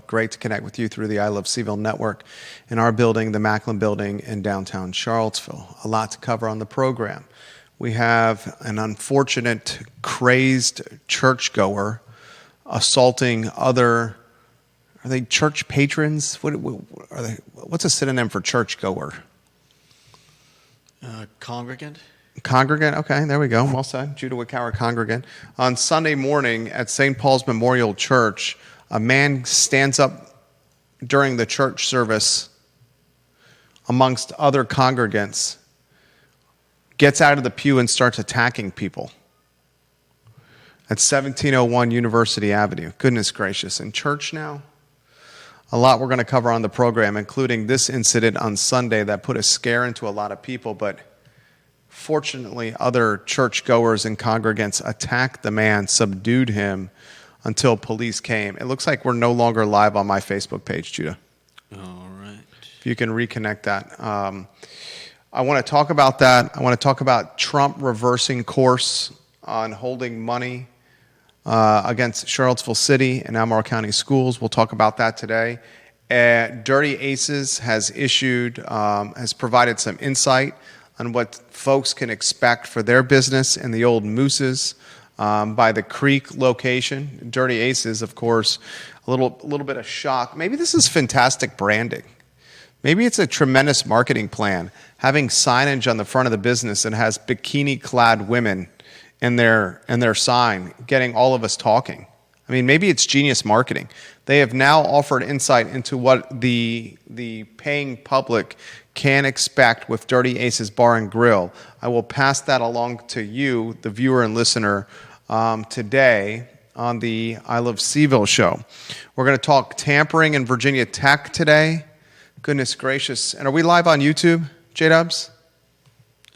Great to connect with you through the I Love CVille Network in our building, the Macklin Building in downtown Charlottesville. A lot to cover on the program. We have an unfortunate, crazed churchgoer assaulting other, are they church patrons? What are they? What's a synonym for churchgoer? Congregant. Congregant, okay, there we go. Well said. Judah Wickower, congregant. On Sunday morning at St. Paul's Memorial Church, a man stands up during the church service amongst other congregants, gets out of the pew and starts attacking people at 1701 University Avenue. Goodness gracious. In church now? A lot we're going to cover on the program, including this incident on Sunday that put a scare into a lot of people, but fortunately, other churchgoers and congregants attacked the man, subdued him until police came. It looks like we're no longer live on my Facebook page, Judah. All right. If you can reconnect that. I want to talk about that. I want to talk about Trump reversing course on holding money against Charlottesville City and Albemarle County schools. We'll talk about that today. Dirty Aces has provided some insight on what folks can expect for their business in the old Mooses by the Creek location. Dirty Aces, of course, a little bit of shock. Maybe this is fantastic branding. Maybe it's a tremendous marketing plan, having signage on the front of the business that has bikini-clad women in their sign, getting all of us talking. I mean, maybe it's genius marketing. They have now offered insight into what the paying public can expect with Dirty Aces Bar and Grill. I will pass that along to you, the viewer and listener, today on the I Love CVille Show. We're going to talk tampering in Virginia Tech today. Goodness gracious. And are we live on YouTube, J-Dubs?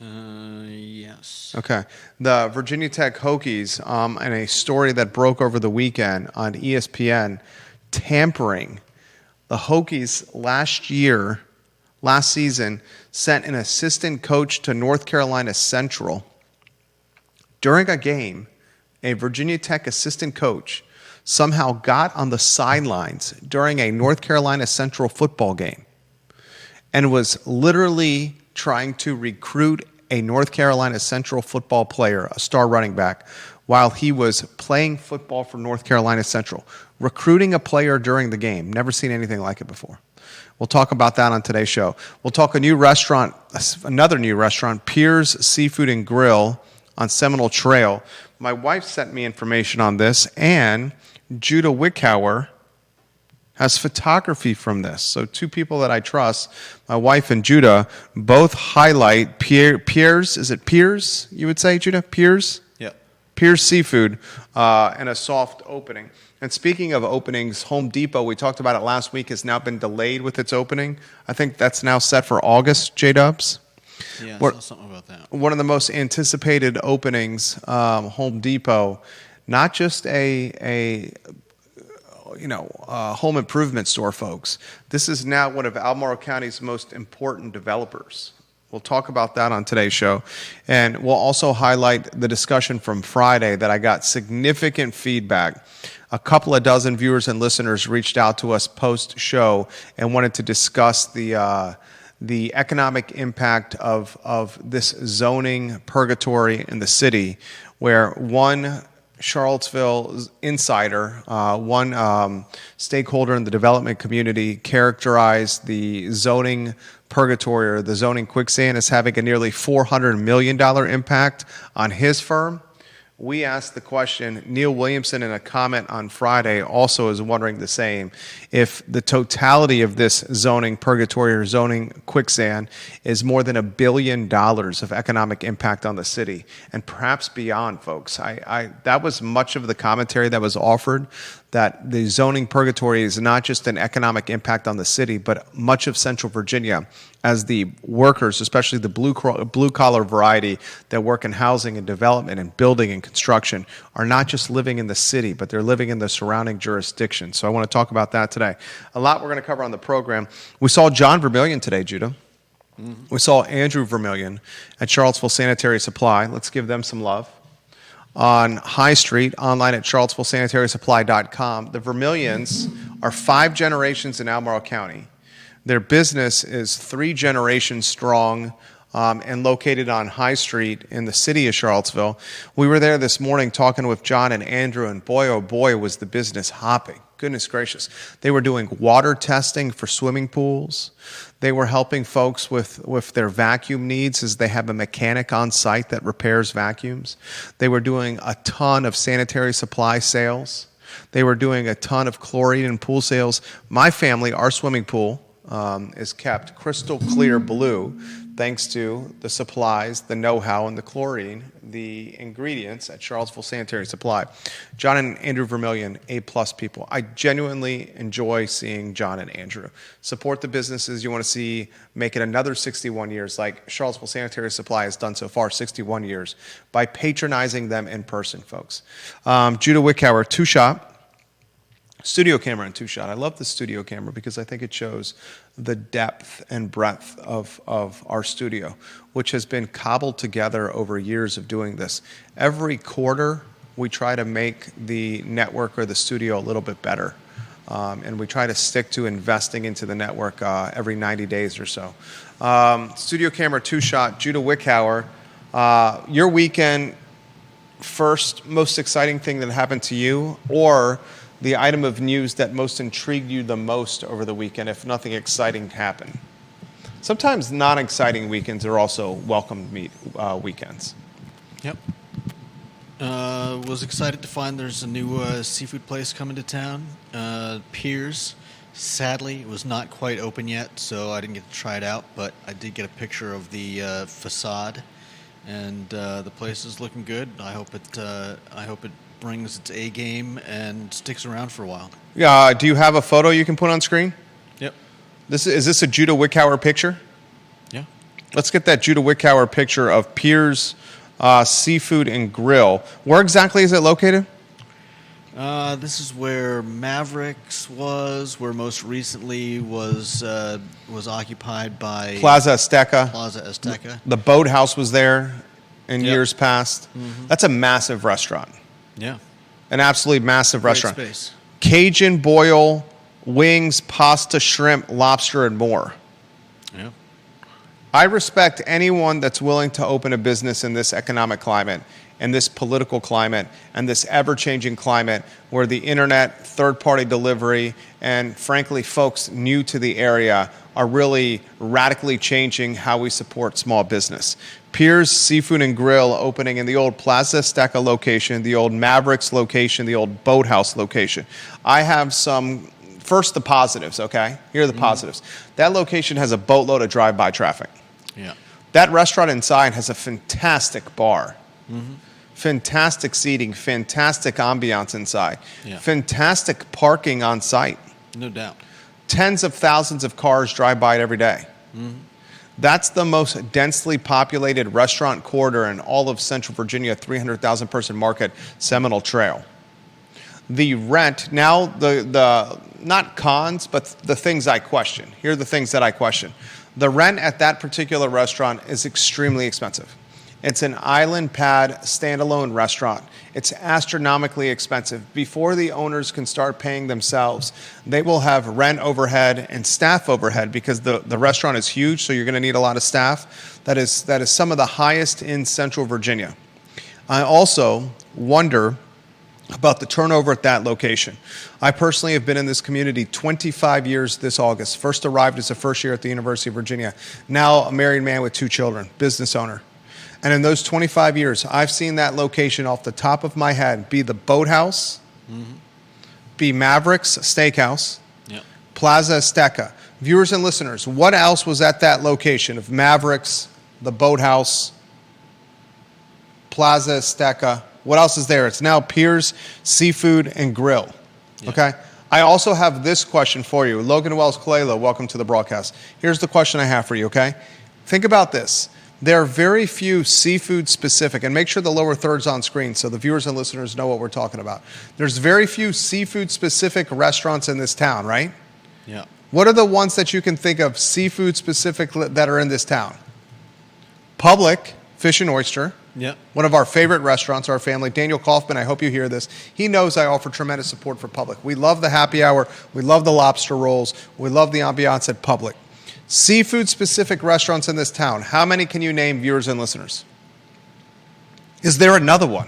Yes. Okay. The Virginia Tech Hokies, and a story that broke over the weekend on ESPN, tampering. The Hokies last season, sent an assistant coach to North Carolina Central. During a game, a Virginia Tech assistant coach somehow got on the sidelines during a North Carolina Central football game and was literally trying to recruit a North Carolina Central football player, a star running back, while he was playing football for North Carolina Central, recruiting a player during the game. Never seen anything like it before. We'll talk about that on today's show. We'll talk another new restaurant, Piers Seafood and Grill on Seminole Trail. My wife sent me information on this, and Judah Wickower has photography from this. So two people that I trust, my wife and Judah, both highlight Piers. Is it Piers, you would say, Judah? Piers? Yeah. Piers Seafood and a soft opening. And speaking of openings, Home Depot, we talked about it last week, has now been delayed with its opening. I think that's now set for August, J-Dubs. Yeah, I saw something about that. One of the most anticipated openings, Home Depot, not just a home improvement store, folks. This is now one of Albemarle County's most important developers. We'll talk about that on today's show. And we'll also highlight the discussion from Friday that I got significant feedback. A couple of dozen viewers and listeners reached out to us post-show and wanted to discuss the economic impact of this zoning purgatory in the city, where one Charlottesville insider, one stakeholder in the development community, characterized the zoning purgatory or the zoning quicksand as having a nearly $400 million impact on his firm. We asked the question, Neil Williamson in a comment on Friday also is wondering the same, if the totality of this zoning purgatory or zoning quicksand is more than $1 billion of economic impact on the city, and perhaps beyond, folks. That was much of the commentary that was offered, that the zoning purgatory is not just an economic impact on the city, but much of Central Virginia, as the workers, especially the blue-collar variety that work in housing and development and building and construction, are not just living in the city, but they're living in the surrounding jurisdiction. So I want to talk about that today. A lot we're going to cover on the program. We saw John Vermillion today, Judah. We saw Andrew Vermillion at Charlottesville Sanitary Supply. Let's give them some love. On High Street, online at charlottesvillesanitarysupply.com. The Vermillions are 5 generations in Albemarle County. Their business is 3 generations strong and located on High Street in the city of Charlottesville. We were there this morning talking with John and Andrew, and boy, oh boy, was the business hopping. Goodness gracious. They were doing water testing for swimming pools. They were helping folks with their vacuum needs, as they have a mechanic on site that repairs vacuums. They were doing a ton of sanitary supply sales. They were doing a ton of chlorine and pool sales. My family, our swimming pool, is kept crystal clear blue thanks to the supplies, the know-how, and the chlorine, the ingredients at Charlottesville Sanitary Supply. John and Andrew Vermillion, A-plus people. I genuinely enjoy seeing John and Andrew. Support the businesses you want to see make it another 61 years, like Charlottesville Sanitary Supply has done so far, 61 years, by patronizing them in person, folks. Judah Wickhauer, two-shot. Studio camera and two-shot. I love the studio camera because I think it shows the depth and breadth of our studio, which has been cobbled together over years of doing this. Every quarter, we try to make the network or the studio a little bit better. And we try to stick to investing into the network every 90 days or so. Studio camera two-shot, Judah Wickhauer. Your weekend, first most exciting thing that happened to you, or the item of news that most intrigued you the most over the weekend, if nothing exciting happened? Sometimes non-exciting weekends are also welcome weekends. Yep. Was excited to find there's a new seafood place coming to town, Piers. Sadly, it was not quite open yet, so I didn't get to try it out, but I did get a picture of the facade, and the place is looking good. I hope it brings its A game and sticks around for a while. Yeah. Do you have a photo you can put on screen? Yep. Is this a Judah Wickhauer picture? Yeah. Let's get that Judah Wickhauer picture of Piers Seafood and Grill. Where exactly is it located? This is where Mavericks was, where most recently was occupied by Plaza Azteca. Plaza Azteca. The boathouse was there in Yep. years past. Mm-hmm. That's a massive restaurant. Yeah. An absolutely massive Great restaurant. space. Cajun boil, wings, pasta, shrimp, lobster, and more. Yeah. I respect anyone that's willing to open a business in this economic climate, and this political climate, and this ever-changing climate where the internet, third-party delivery, and frankly, folks new to the area are really radically changing how we support small business. Piers Seafood and Grill opening in the old Plaza Azteca location, the old Mavericks location, the old Boathouse location. I have first the positives, okay? Here are the positives. That location has a boatload of drive-by traffic. Yeah. That restaurant inside has a fantastic bar. Mm-hmm. Fantastic seating, fantastic ambiance inside, Yeah. fantastic parking on site. No doubt. Tens of thousands of cars drive by it every day. Mm-hmm. That's the most densely populated restaurant corridor in all of Central Virginia, 300,000 person market, Seminole Trail. The rent, now the not cons, but the things I question. Here are the things that I question. The rent at that particular restaurant is extremely expensive. It's an island pad standalone restaurant. It's astronomically expensive. Before the owners can start paying themselves, they will have rent overhead and staff overhead because the restaurant is huge, so you're going to need a lot of staff. That is some of the highest in Central Virginia. I also wonder about the turnover at that location. I personally have been in this community 25 years this August. First arrived as a first year at the University of Virginia. Now a married man with 2 children, business owner. And in those 25 years, I've seen that location off the top of my head be the Boathouse, be Mavericks Steakhouse, Yep. Plaza Azteca. Viewers and listeners, what else was at that location of Mavericks, the Boathouse, Plaza Azteca? What else is there? It's now Piers Seafood and Grill. Yeah. Okay? I also have this question for you. Logan Wells Colelo, welcome to the broadcast. Here's the question I have for you, okay? Think about this. There are very few seafood specific, and make sure the lower third's on screen so the viewers and listeners know what we're talking about. There's very few seafood specific restaurants in this town, right? Yeah. What are the ones that you can think of seafood specific that are in this town? Public, Fish and Oyster. Yep. One of our favorite restaurants, our family. Daniel Kaufman, I hope you hear this. He knows I offer tremendous support for Public. We love the happy hour. We love the lobster rolls. We love the ambiance at Public. Seafood-specific restaurants in this town. How many can you name, viewers and listeners? Is there another one?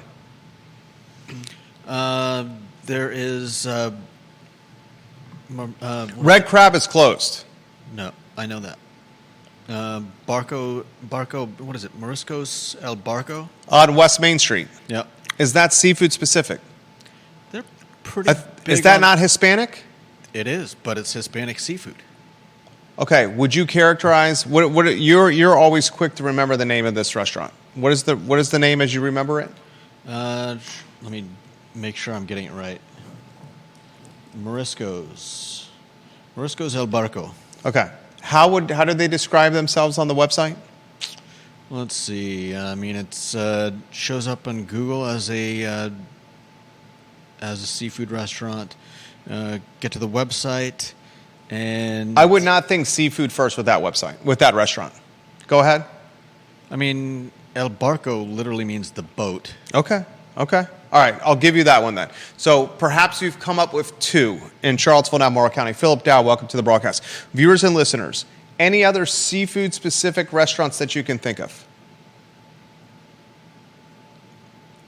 There is... Red Crab is closed. No, I know that. Barco, what is it? Morisco's AlbCo? On West Main Street. Yep. Is that seafood-specific? They're pretty big. Is that not Hispanic? It is, but it's Hispanic seafood. Okay, would you characterize what you're always quick to remember the name of this restaurant. What is the name as you remember it? Let me make sure I'm getting it right. Morisco's AlbCo. Okay. How did they describe themselves on the website? Let's see. I mean, it's shows up on Google as a seafood restaurant. Get to the website, and I would not think seafood first with that website, with that restaurant. Go ahead. I mean, AlbCo literally means the boat. Okay. All right, I'll give you that one then. So perhaps you've come up with two in Charlottesville and Albemarle County. Philip Dow, welcome to the broadcast. Viewers and listeners, any other seafood-specific restaurants that you can think of?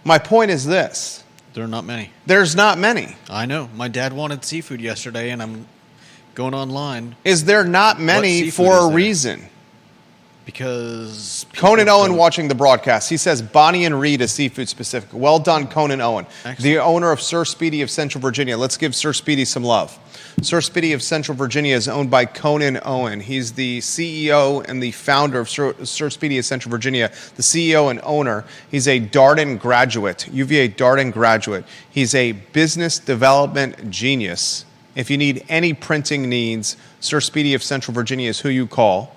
My point is this. There are not many. There's not many. I know. My dad wanted seafood yesterday, and I'm going online. Is there not many for a reason? Because Conan Owen watching the broadcast. He says Bonnie and Reed is seafood specific. Well done, Conan Owen. Excellent. The owner of Sir Speedy of Central Virginia. Let's give Sir Speedy some love. Sir Speedy of Central Virginia is owned by Conan Owen. He's the CEO and the founder of Sir Speedy of Central Virginia, the CEO and owner. He's a Darden graduate, UVA Darden graduate. He's a business development genius. If you need any printing needs, Sir Speedy of Central Virginia is who you call.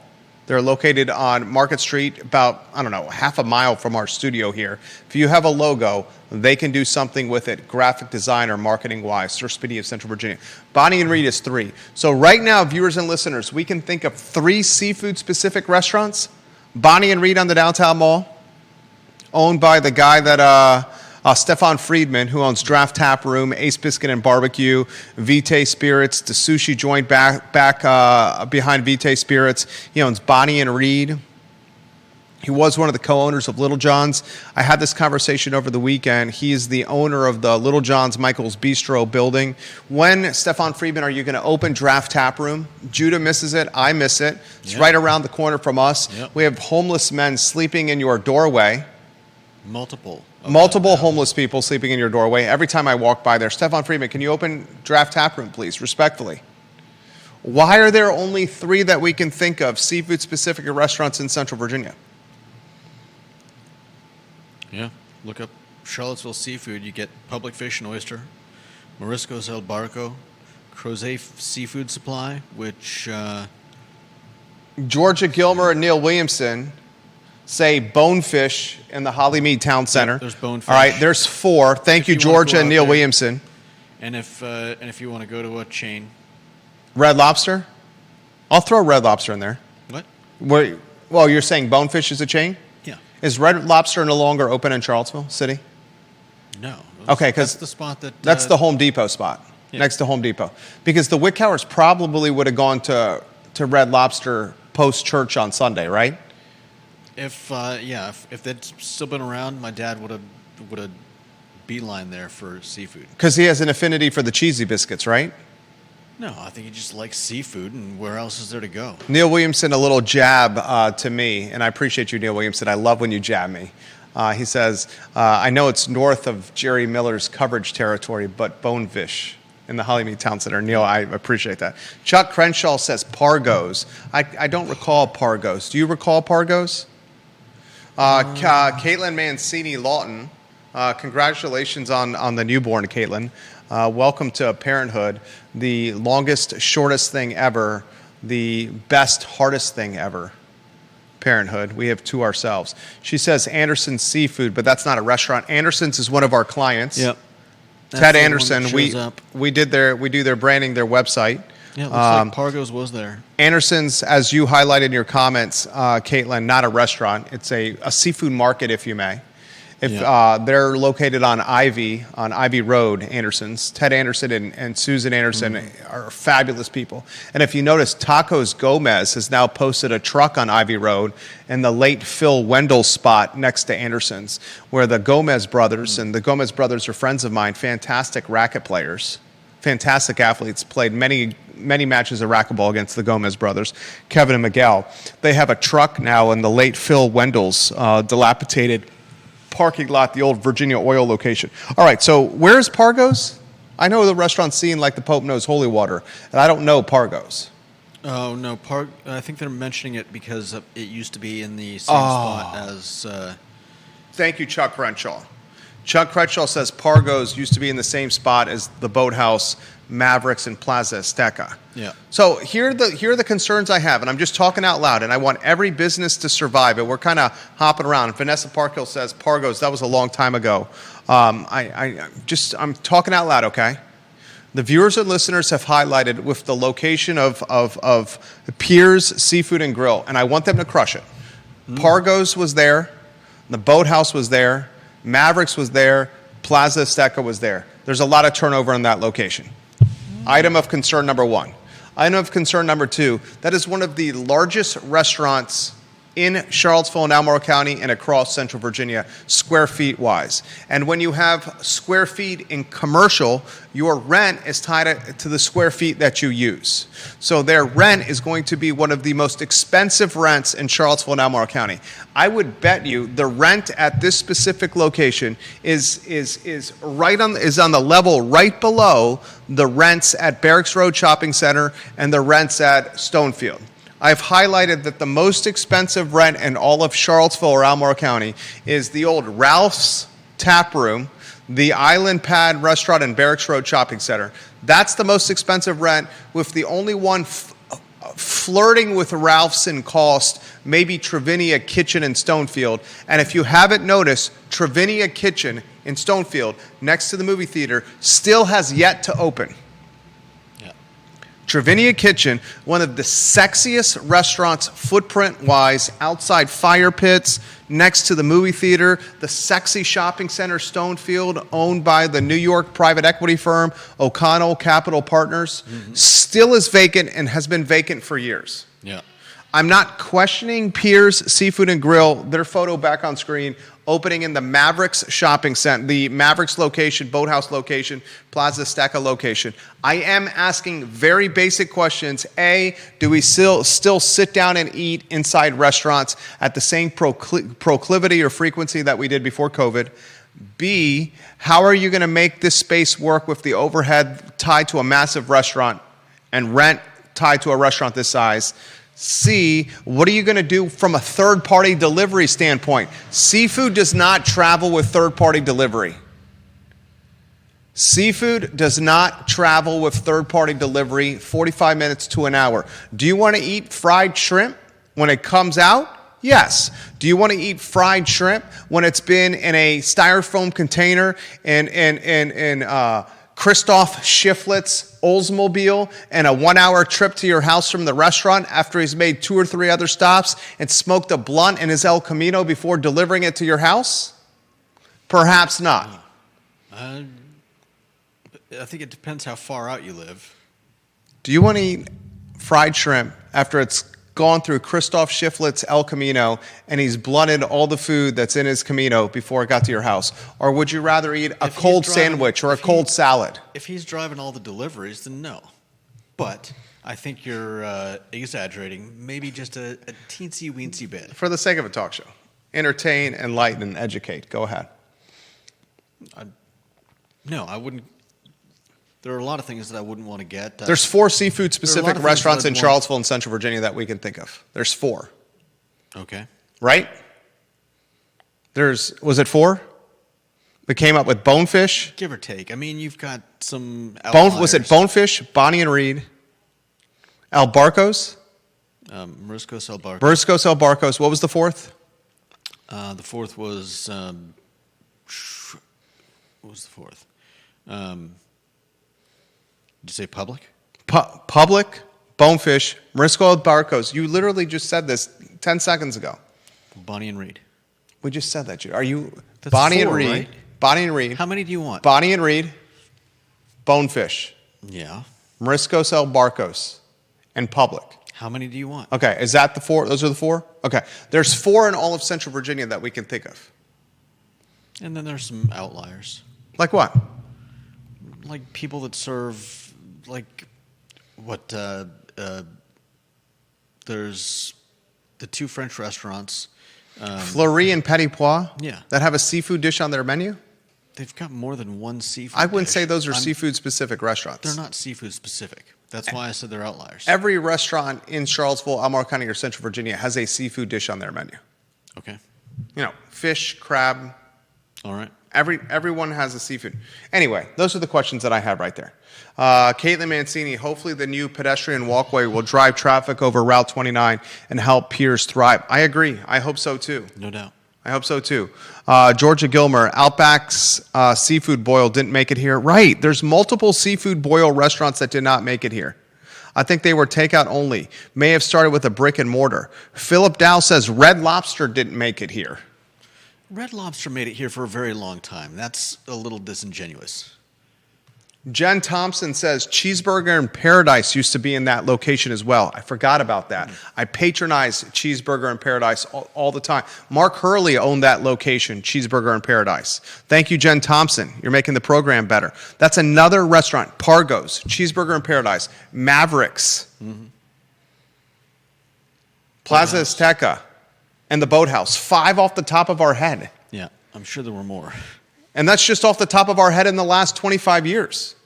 They're located on Market Street, about, half a mile from our studio here. If you have a logo, they can do something with it, graphic design or marketing-wise. Sir Speedy of Central Virginia. Bonnie and Reed is 3. So right now, viewers and listeners, we can think of 3 seafood-specific restaurants. Bonnie and Reed on the downtown mall, owned by the guy that... Stefan Friedman, who owns Draft Tap Room, Ace Biscuit and Barbecue, Vitae Spirits, the sushi joint back behind Vitae Spirits. He owns Bonnie and Reed. He was one of the co-owners of Little John's. I had this conversation over the weekend. He is the owner of the Little John's Michael's Bistro building. When, Stefan Friedman, are you going to open Draft Tap Room? Judah misses it. I miss it. It's right around the corner from us. Yep. We have homeless men sleeping in your doorway. Multiple Homeless people sleeping in your doorway. Every time I walk by there, Stefan Friedman, can you open Draft Tap Room, please, respectfully? Why are there only 3 that we can think of, seafood-specific restaurants in Central Virginia? Yeah, look up Charlottesville Seafood. You get Public Fish and Oyster, Morisco's AlbCo, Crozet Seafood Supply, which... Georgia Gilmer and Neil Williamson... say Bonefish in the Hollymead Town Center. Yep, there's Bonefish. All right, there's 4. Thank you, Georgia and Neil Williamson. And if you want to go to a chain, Red Lobster. I'll throw Red Lobster in there. What? Well, you're saying Bonefish is a chain? Yeah. Is Red Lobster no longer open in Charlottesville City? No. Okay, because that's the spot that's the Home Depot spot next to Home Depot. Because the Wickhowers probably would have gone to Red Lobster post church on Sunday, right? If they'd still been around, my dad would have beeline there for seafood. Because he has an affinity for the cheesy biscuits, right? No, I think he just likes seafood, and where else is there to go? Neil Williamson, a little jab to me, and I appreciate you, Neil Williamson. I love when you jab me. He says, I know it's north of Jerry Miller's coverage territory, but Bonefish in the Hollymead Town Center. Neil, I appreciate that. Chuck Crenshaw says Pargos. I don't recall Pargos. Do you recall Pargos? Caitlin Mancini Lawton, congratulations on the newborn, Caitlin. Welcome to parenthood. The longest, shortest thing ever. The best, hardest thing ever. Parenthood. We have 2 ourselves. She says Anderson's Seafood, but that's not a restaurant. Anderson's is one of our clients. Yep. Ted Anderson. We do their branding, their website. Yeah, it looks like Pargo's was there. Anderson's, as you highlighted in your comments, Caitlin, not a restaurant. It's a seafood market, if you may. They're located on Ivy Road, Anderson's. Ted Anderson and Susan Anderson are fabulous people. And if you notice, Tacos Gomez has now posted a truck on Ivy Road in the late Phil Wendell spot next to Anderson's, where the Gomez brothers, and the Gomez brothers are friends of mine, fantastic racket players, fantastic athletes, played many matches of racquetball against the Gomez brothers, Kevin and Miguel. They have a truck now in the late Phil Wendell's dilapidated parking lot, the old Virginia Oil location. All right, so where's Pargo's? I know the restaurant scene like the Pope knows holy water, and I don't know Pargo's. Oh, no, I think they're mentioning it because it used to be in the same spot as... Thank you, Chuck Crenshaw. Chuck Crenshaw says Pargo's used to be in the same spot as the Boathouse, Mavericks, and Plaza Azteca. Yeah. So here are the concerns I have, and I'm just talking out loud, and I want every business to survive, and we're kind of hopping around. Vanessa Parkhill says Pargo's, that was a long time ago. I'm talking out loud, okay? The viewers and listeners have highlighted with the location of Piers Seafood and Grill, and I want them to crush it. Pargo's was there, the Boathouse was there, Mavericks was there, Plaza Azteca was there. There's a lot of turnover in that location. Item of concern number one. Item of concern number two, that is one of the largest restaurants in Charlottesville and Albemarle County and across Central Virginia, square feet wise. And when you have square feet in commercial, your rent is tied to the square feet that you use. So their rent is going to be one of the most expensive rents in Charlottesville and Albemarle County. I would bet you the rent at this specific location is on the level right below the rents at Barracks Road Shopping Center and the rents at Stonefield. I've highlighted that the most expensive rent in all of Charlottesville or Albemarle County is the old Ralph's Tap Room, the Island Pad Restaurant and Barracks Road Shopping Center. That's the most expensive rent, with the only one flirting with Ralph's in cost, maybe Travinia Kitchen in Stonefield. And if you haven't noticed, Travinia Kitchen in Stonefield, next to the movie theater, still has yet to open. Travinia Kitchen, one of the sexiest restaurants footprint-wise, outside fire pits, next to the movie theater, the sexy shopping center Stonefield, owned by the New York private equity firm O'Connell Capital Partners, still is vacant and has been vacant for years. Yeah. I'm not questioning Piers Seafood and Grill, their photo back on screen, opening in the Mavericks shopping center, the Mavericks location, Boathouse location, Plaza Azteca location. I am asking very basic questions. A, do we still sit down and eat inside restaurants at the same proclivity or frequency that we did before COVID? B, how are you going to make this space work with the overhead tied to a massive restaurant and rent tied to a restaurant this size? C, what are you going to do from a third-party delivery standpoint? Seafood does not travel with third-party delivery. Seafood does not travel with third-party delivery 45 minutes to an hour. Do you want to eat fried shrimp when it comes out? Yes. Do you want to eat fried shrimp when it's been in a styrofoam container in Christoph Schifflet's Oldsmobile and a 1-hour trip to your house from the restaurant after he's made 2 or 3 other stops and smoked a blunt in his El Camino before delivering it to your house? Perhaps not. I think it depends how far out you live. Do you want to eat fried shrimp after it's gone through Christoph Schifflet's El Camino and he's blunted all the food that's in his Camino before it got to your house? Or would you rather eat a cold sandwich or a cold salad? If he's driving all the deliveries, then no. But I think you're exaggerating, maybe just a teensy-weensy bit. For the sake of a talk show. Entertain, enlighten, and educate. Go ahead. No, I wouldn't. There are a lot of things that I wouldn't want to get. There's 4 seafood-specific restaurants in Charlottesville and Central Virginia that we can think of. There's 4. Okay. Right? Was it 4? We came up with Bonefish. Give or take. I mean, you've got some outliers. Was it Bonefish, Bonnie and Reed, AlbCo's? Mariscos AlbCo. Mariscos AlbCo's. What was the 4th? The 4th was... what was the 4th? Did you say Public? Public, Bonefish, Morisco Barcos. You literally just said this 10 seconds ago. Bonnie and Reed. We just said that. Are you That's Bonnie and 4, Reed? right? Bonnie and Reed. How many do you want? Bonnie and Reed, Bonefish, Yeah. Moriscos El Barcos, and Public. How many do you want? Okay, is that the 4? Those are the 4? Okay. There's 4 in all of Central Virginia that we can think of. And then there's some outliers. Like what? Like people that serve, like, what, there's the 2 French restaurants. Fleury and Petit Pois? Yeah. That have a seafood dish on their menu? They've got more than one seafood I wouldn't dish. say those are seafood-specific restaurants. They're not seafood specific. That's why I said they're outliers. Every restaurant in Charlottesville, Albemarle County, or Central Virginia has a seafood dish on their menu. Okay. You know, fish, crab. All right. Everyone has a seafood. Anyway, those are the questions that I have right there. Caitlin Mancini, hopefully the new pedestrian walkway will drive traffic over Route 29 and help Piers thrive. I agree. I hope so too. No doubt. I hope so too. Georgia Gilmer, Outback's Seafood Boil didn't make it here. Right. There's multiple Seafood Boil restaurants that did not make it here. I think they were takeout only. May have started with a brick and mortar. Philip Dow says Red Lobster didn't make it here. Red Lobster made it here for a very long time. That's a little disingenuous. Jen Thompson says Cheeseburger in Paradise used to be in that location as well. I forgot about that. I patronize Cheeseburger in Paradise all the time. Mark Hurley owned that location, Cheeseburger in Paradise. Thank you, Jen Thompson. You're making the program better. That's another restaurant. Pargo's, Cheeseburger in Paradise, Mavericks, Plaza Azteca, and the Boathouse. 5 off the top of our head. Yeah, I'm sure there were more. And that's just off the top of our head in the last 25 years.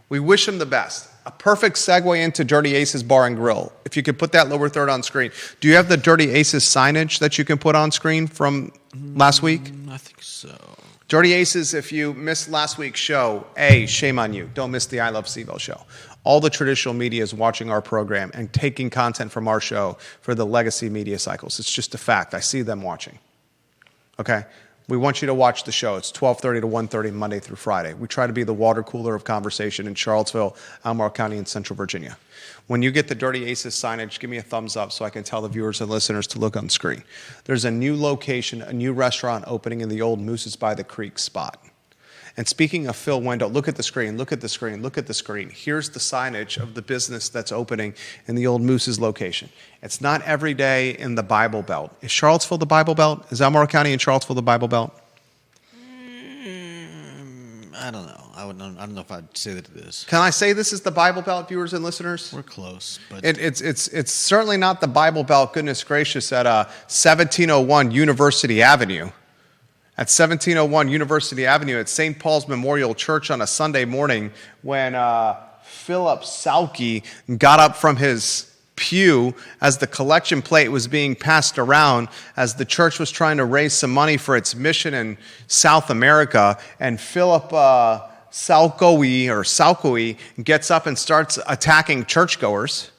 We wish them the best. A perfect segue into Dirty Aces Bar and Grill. If you could put that lower third on screen. Do you have the Dirty Aces signage that you can put on screen from last week? I think so. Dirty Aces, if you missed last week's show, shame on you. Don't miss the I Love CVille show. All the traditional media is watching our program and taking content from our show for the legacy media cycles. It's just a fact. I see them watching. Okay? We want you to watch the show. It's 12:30 to 1:30 Monday through Friday. We try to be the water cooler of conversation in Charlottesville, Albemarle County, and Central Virginia. When you get the Dirty Aces signage, give me a thumbs up so I can tell the viewers and listeners to look on screen. There's a new location, a new restaurant opening in the old Moose's by the Creek spot. And speaking of Phil Wendell, look at the screen, look at the screen, look at the screen. Here's the signage of the business that's opening in the old Moose's location. It's not every day in the Bible Belt. Is Charlottesville the Bible Belt? Is Albemarle County and Charlottesville the Bible Belt? I don't know. I don't know if I'd say that it is. Can I say this is the Bible Belt, viewers and listeners? We're close, but It's certainly not the Bible Belt, goodness gracious, at 1701 University Avenue. At 1701 University Avenue at St. Paul's Memorial Church on a Sunday morning when Philip Salke got up from his pew as the collection plate was being passed around as the church was trying to raise some money for its mission in South America. And Philip Salkoe gets up and starts attacking churchgoers.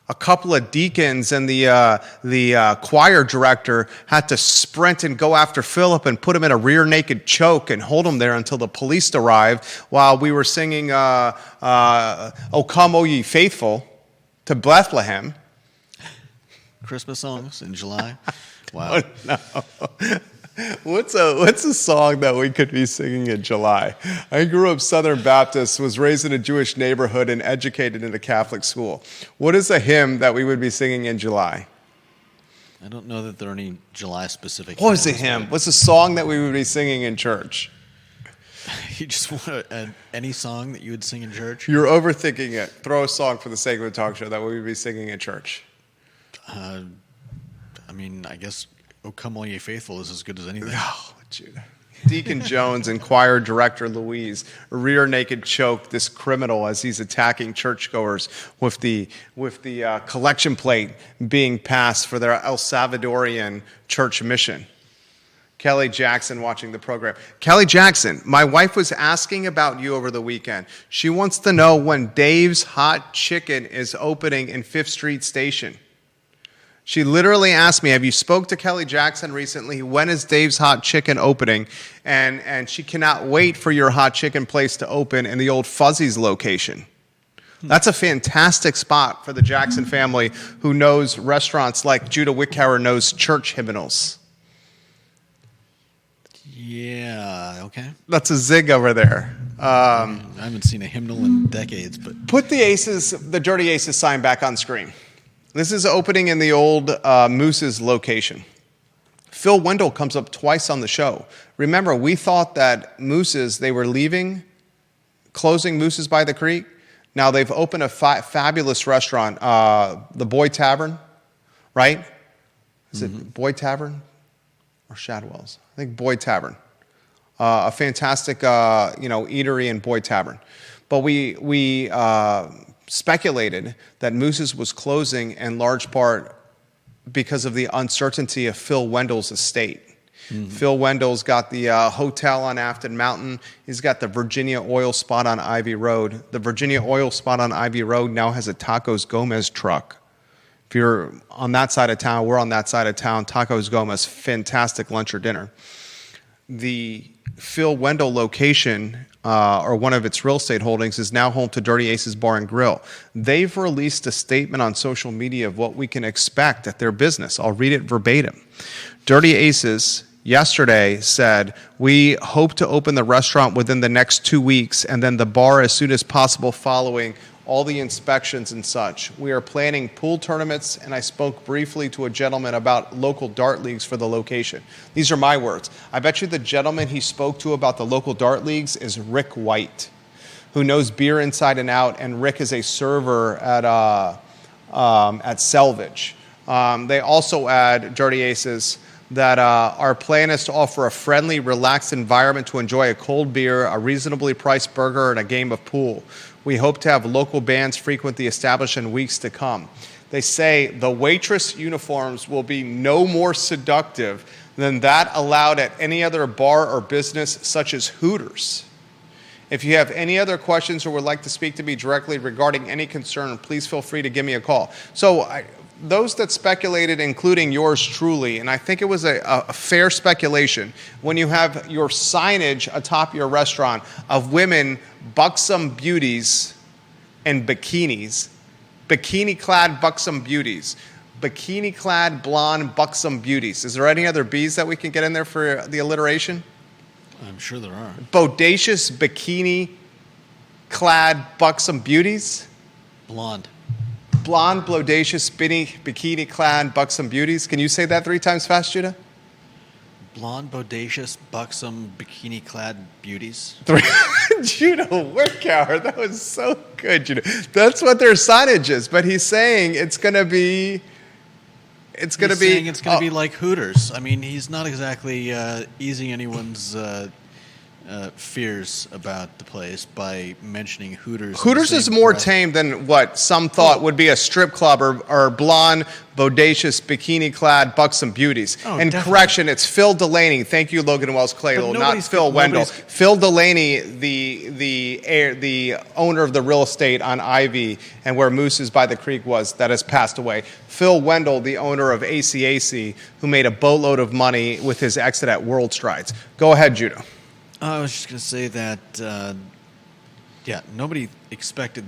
A couple of deacons and the choir director had to sprint and go after Philip and put him in a rear naked choke and hold him there until the police arrived while we were singing O Come, O Ye Faithful to Bethlehem. Christmas songs in July. Wow. No. What's a song that we could be singing in July? I grew up Southern Baptist, was raised in a Jewish neighborhood, and educated in a Catholic school. What is a hymn that we would be singing in July? I don't know that there are any July-specific What is a hymn? What's a song that we would be singing in church? You just want any song that you would sing in church? You're overthinking it. Throw a song for the sake of a talk show that we would be singing in church. I mean, I guess "O Come All Ye Faithful" is as good as anything. Oh, Judah. Deacon Jones and choir director Louise rear naked choke this criminal as he's attacking churchgoers with the collection plate being passed for their El Salvadorian church mission. Kelly Jackson watching the program. Kelly Jackson, my wife was asking about you over the weekend. She wants to know when Dave's Hot Chicken is opening in 5th Street Station. She literally asked me, have you spoke to Kelly Jackson recently? When is Dave's Hot Chicken opening? And she cannot wait for your hot chicken place to open in the old Fuzzy's location. That's a fantastic spot for the Jackson family who knows restaurants like Judah Wickhauer knows church hymnals. Yeah, okay. That's a zig over there. I haven't seen a hymnal in decades, but Put the Dirty Aces sign back on screen. This is opening in the old Moose's location. Phil Wendell comes up twice on the show. Remember, we thought that Moose's, they were closing Moose's by the Creek. Now they've opened a fabulous restaurant, the Boy Tavern, right? Is it Boy Tavern or Shadwell's? I think Boy Tavern. A fantastic, eatery in Boy Tavern. But we speculated that Moose's was closing in large part because of the uncertainty of Phil Wendell's estate. Phil Wendell's got the hotel on Afton Mountain. He's got the Virginia Oil spot on Ivy Road. The Virginia Oil spot on Ivy Road now has a Tacos Gomez truck. If you're on that side of town, we're on that side of town. Tacos Gomez, fantastic lunch or dinner. The Phil Wendell location, or one of its real estate holdings, is now home to Dirty Aces Bar and Grill. They've released a statement on social media of what we can expect at their business. I'll read it verbatim. Dirty Aces yesterday said, "We hope to open the restaurant within the next 2 weeks and then the bar as soon as possible following all the inspections and such. We are planning pool tournaments," and I spoke briefly to a gentleman about local dart leagues for the location. These are my words. I bet you the gentleman he spoke to about the local dart leagues is Rick White, who knows beer inside and out, and Rick is a server at Selvage. They also add, Dirty Aces, that our plan is to offer a friendly, relaxed environment to enjoy a cold beer, a reasonably priced burger, and a game of pool. We hope to have local bands frequent the establishment in weeks to come. They say the waitress uniforms will be no more seductive than that allowed at any other bar or business such as Hooters. If you have any other questions or would like to speak to me directly regarding any concern, please feel free to give me a call. So those that speculated, including yours truly, and I think it was a fair speculation, when you have your signage atop your restaurant of women, buxom beauties, and bikinis, bikini-clad buxom beauties, bikini-clad blonde buxom beauties. Is there any other B's that we can get in there for the alliteration? I'm sure there are. Bodacious bikini-clad buxom beauties? Blonde. Blonde, bodacious, bikini-clad, buxom beauties. Can you say that 3 times fast, Judah? Blonde, bodacious, buxom, bikini-clad beauties. Judah Wickhauer, that was so good, Judah. That's what their signage is, but he's saying it's going to be... It's going to be like Hooters. I mean, he's not exactly easing anyone's fears about the place by mentioning Hooters. Hooters is more tame than what some thought would be a strip club or blonde, bodacious, bikini-clad, buxom beauties. Oh, and definitely. Correction, it's Phil Delaney. Thank you, Logan Wells Claylor, not Phil Wendell. Phil Delaney, the owner of the real estate on Ivy and where Moose's by the Creek was, that has passed away. Phil Wendell, the owner of ACAC, who made a boatload of money with his exit at World Strides. Go ahead, Judah. I was just going to say that, nobody expected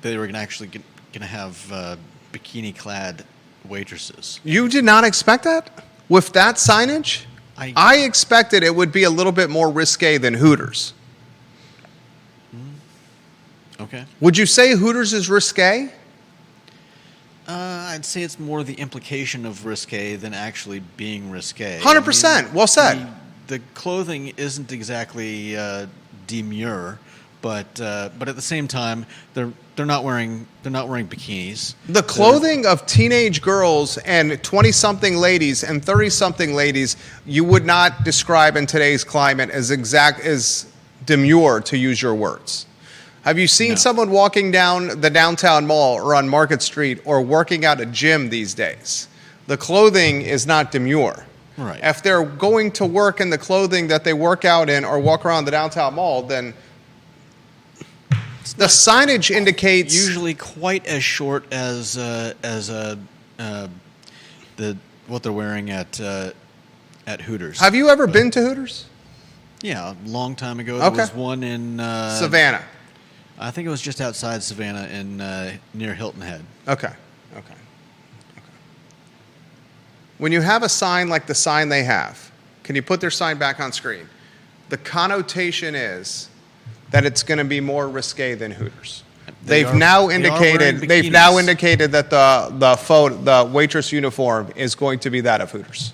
they were actually going to have bikini-clad waitresses. You did not expect that? With that signage? I expected it would be a little bit more risque than Hooters. Okay. Would you say Hooters is risque? I'd say it's more the implication of risque than actually being risque. 100%. Well said. The clothing isn't exactly demure, but at the same time, they're not wearing bikinis. The clothing of teenage girls and 20-something ladies and 30-something ladies, you would not describe in today's climate as demure, to use your words. Have you seen someone walking down the downtown mall or on Market Street or working out a gym these days? The clothing is not demure. Right. If they're going to work in the clothing that they work out in or walk around the downtown mall, then the signage indicates usually quite as short as what they're wearing at Hooters. Have you ever been to Hooters? Yeah, a long time ago. There was one in Savannah. I think it was just outside Savannah in near Hilton Head. Okay. When you have a sign like the sign they have, can you put their sign back on screen? The connotation is that it's going to be more risque than Hooters. They've now indicated that the waitress uniform is going to be that of Hooters.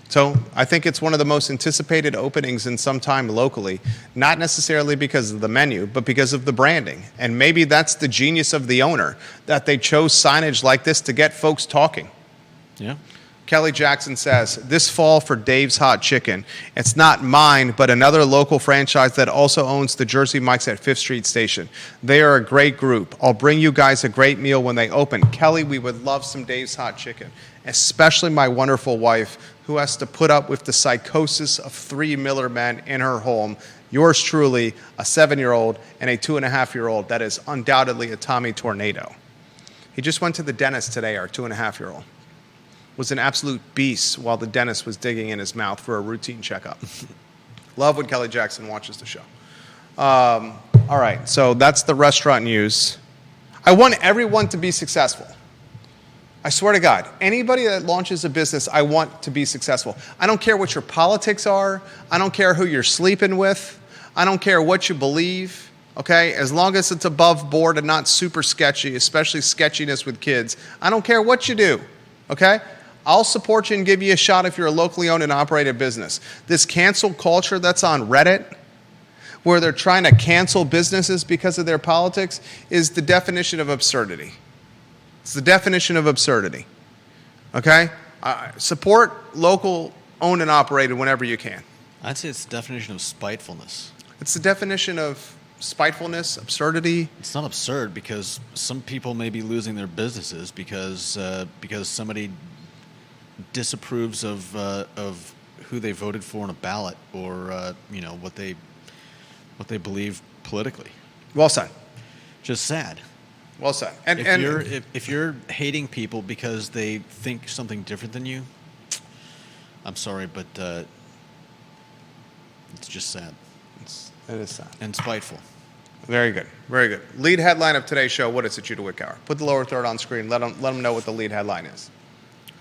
So I think it's one of the most anticipated openings in some time locally, not necessarily because of the menu, but because of the branding. And maybe that's the genius of the owner, that they chose signage like this to get folks talking. Yeah. Kelly Jackson says, this fall for Dave's Hot Chicken. It's not mine, but another local franchise that also owns the Jersey Mike's at 5th Street Station. They are a great group. I'll bring you guys a great meal when they open. Kelly, we would love some Dave's Hot Chicken, especially my wonderful wife, who has to put up with the psychosis of 3 Miller men in her home. Yours truly, a 7-year-old and a 2.5-year-old that is undoubtedly a Tommy Tornado. He just went to the dentist today, our 2.5-year-old. Was an absolute beast while the dentist was digging in his mouth for a routine checkup. Love when Kelly Jackson watches the show. All right, so that's the restaurant news. I want everyone to be successful. I swear to God, anybody that launches a business, I want to be successful. I don't care what your politics are. I don't care who you're sleeping with. I don't care what you believe, okay? As long as it's above board and not super sketchy, especially sketchiness with kids. I don't care what you do, okay? I'll support you and give you a shot if you're a locally owned and operated business. This cancel culture that's on Reddit, where they're trying to cancel businesses because of their politics, is the definition of absurdity. It's the definition of absurdity, okay? Support local owned and operated whenever you can. I'd say it's the definition of spitefulness. It's the definition of spitefulness, absurdity. It's not absurd because some people may be losing their businesses because somebody disapproves of who they voted for on a ballot or what they believe politically. Well said. Just sad. Well said. And if you're hating people because they think something different than you, I'm sorry, but it's just sad. It is sad. And spiteful. Very good. Very good. Lead headline of today's show, what is it, Judah Wickower? Put the lower third on screen. Let them know what the lead headline is.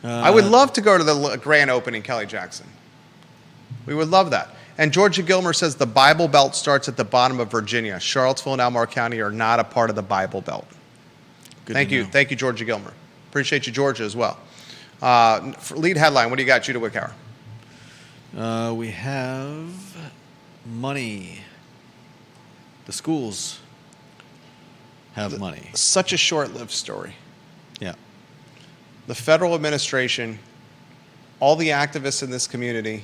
I would love to go to the grand opening, Kelly Jackson. We would love that. And Georgia Gilmer says the Bible Belt starts at the bottom of Virginia. Charlottesville and Albemarle County are not a part of the Bible Belt. Thank you. Thank you, Georgia Gilmer. Appreciate you, Georgia, as well. For lead headline, what do you got, Judah Wickower? We have money. The schools have money. Such a short-lived story. Yeah. The federal administration, all the activists in this community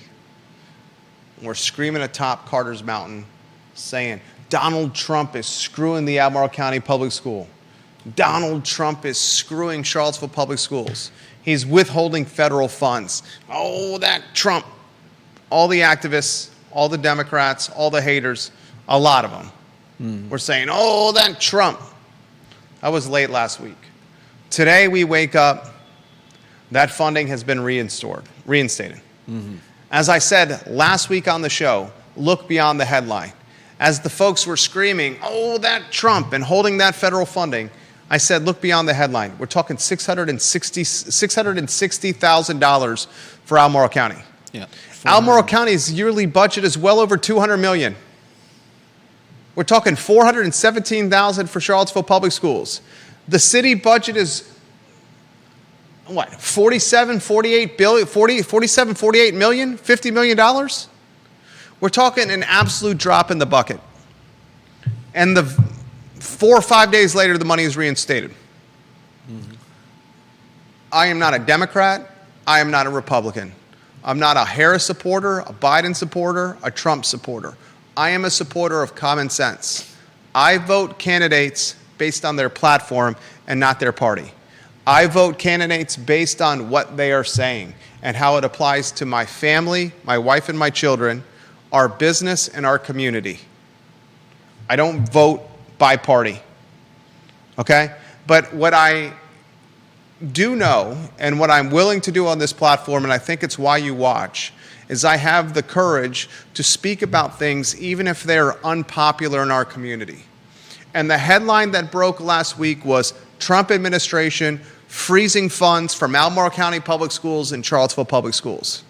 were screaming atop Carter's Mountain saying, Donald Trump is screwing the Albemarle County Public School. Donald Trump is screwing Charlottesville Public Schools. He's withholding federal funds. Oh, that Trump. All the activists, all the Democrats, all the haters, a lot of them were saying, oh, that Trump. That was late last week. Today we wake up, that funding has been reinstated. Mm-hmm. As I said last week on the show, look beyond the headline. As the folks were screaming, oh, that Trump, and holding that federal funding, I said, look beyond the headline. We're talking $660,000 for Albemarle County. Yeah. Albemarle County's yearly budget is well over $200 million. We're talking $417,000 for Charlottesville Public Schools. The city budget is what, $47 million, $50 million? We're talking an absolute drop in the bucket. And 4 or 5 days later, the money is reinstated. Mm-hmm. I am not a Democrat. I am not a Republican. I'm not a Harris supporter, a Biden supporter, a Trump supporter. I am a supporter of common sense. I vote candidates based on their platform and not their party. I vote candidates based on what they are saying and how it applies to my family, my wife and my children, our business, and our community. I don't vote by party, okay? But what I do know, and what I'm willing to do on this platform, and I think it's why you watch, is I have the courage to speak about things even if they're unpopular in our community. And the headline that broke last week was Trump administration freezing funds from Albemarle County Public Schools and Charlottesville Public Schools.